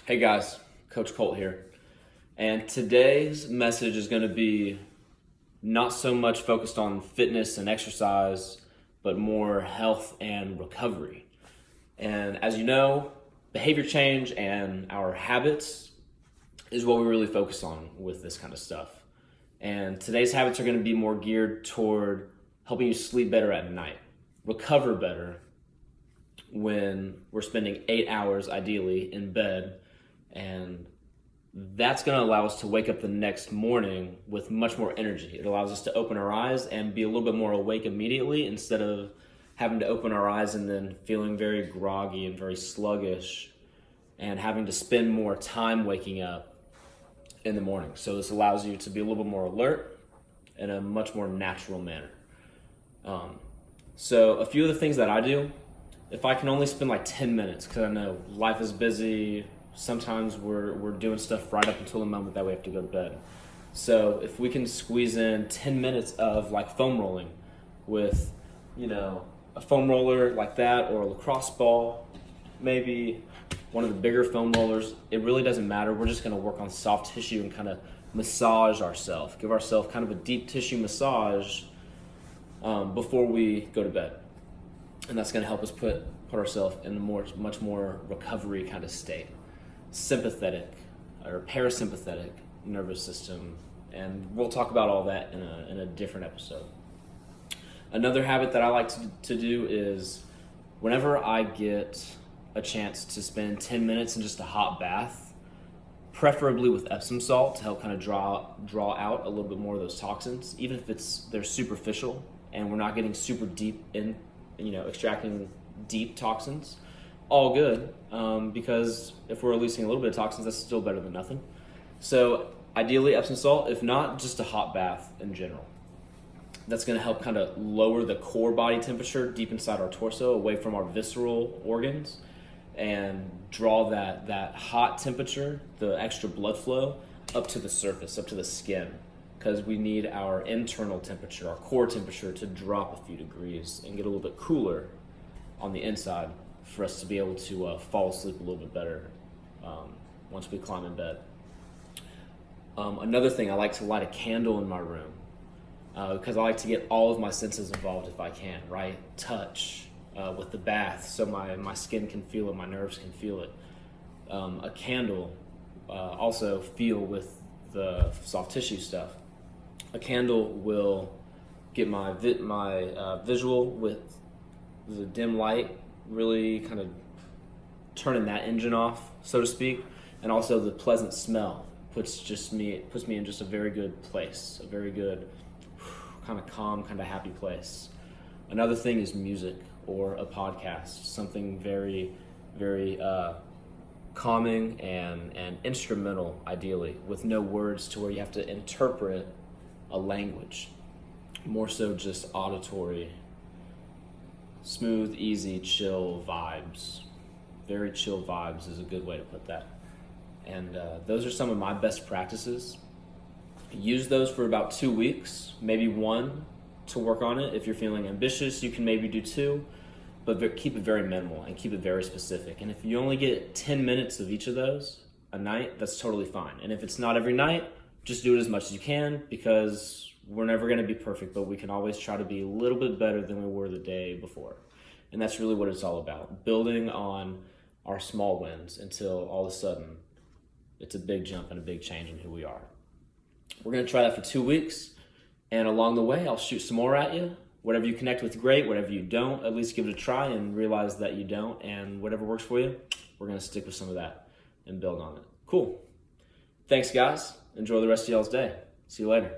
Hey guys, Coach Colt here. And today's message is going to be not so much focused on fitness and exercise, but more health and recovery. And as you know, behavior change and our habits is what we really focus on with this kind of stuff. And today's habits are going to be more geared toward helping you sleep better at night, recover better when we're spending 8 hours ideally in bed, and that's going to allow us to wake up the next morning with much more energy. It allows us to open our eyes and be a little bit more awake immediately instead of having to open our eyes and then feeling very groggy and very sluggish and having to spend more time waking up in the morning. So this allows you to be a little bit more alert in a much more natural manner. So a few of the things that I do, if I can only spend like 10 minutes, because I know life is busy, sometimes we're doing stuff right up until the moment that we have to go to bed. So if we can squeeze in 10 minutes of like foam rolling with, a foam roller like that, or a lacrosse ball, maybe one of the bigger foam rollers, it really doesn't matter. We're just gonna work on soft tissue and kind of massage ourselves, give ourselves kind of a deep tissue massage before we go to bed. And that's gonna help us put ourselves in a much more recovery kind of state. Sympathetic or parasympathetic nervous system, and we'll talk about all that in a different episode. Another habit that I like to do is whenever I get a chance to spend 10 minutes in just a hot bath, preferably with Epsom salt to help kind of draw out a little bit more of those toxins, even if they're superficial and we're not getting super deep in, extracting deep toxins. All good, because if we're releasing a little bit of toxins, that's still better than nothing. So ideally Epsom salt, if not just a hot bath in general. That's going to help kind of lower the core body temperature deep inside our torso, away from our visceral organs, and draw that hot temperature, the extra blood flow, up to the surface, up to the skin, because we need our internal temperature, our core temperature, to drop a few degrees and get a little bit cooler on the inside for us to be able to fall asleep a little bit better once we climb in bed. Another thing, I like to light a candle in my room because I like to get all of my senses involved if I can, right? Touch with the bath so my skin can feel it, my nerves can feel it. A candle, also feel with the soft tissue stuff. A candle will get my visual with the dim light, really kind of turning that engine off, so to speak, and also the pleasant smell puts me in just a very good place, a very good kind of calm, kind of happy place. Another thing is music or a podcast, something very, very calming and instrumental, ideally, with no words to where you have to interpret a language, more so just auditory. Smooth, easy, chill vibes. Very chill vibes is a good way to put that. And those are some of my best practices. Use those for about 2 weeks, maybe one to work on it. If you're feeling ambitious, you can maybe do 2, but keep it very minimal and keep it very specific. And if you only get 10 minutes of each of those a night, that's totally fine. And if it's not every night, just do it as much as you can, because we're never going to be perfect, but we can always try to be a little bit better than we were the day before. And that's really what it's all about, building on our small wins until all of a sudden it's a big jump and a big change in who we are. We're going to try that for 2 weeks, and along the way I'll shoot some more at you. Whatever you connect with, great. Whatever you don't, at least give it a try and realize that you don't, and whatever works for you, we're going to stick with some of that and build on it. Cool. Thanks, guys. Enjoy the rest of y'all's day. See you later.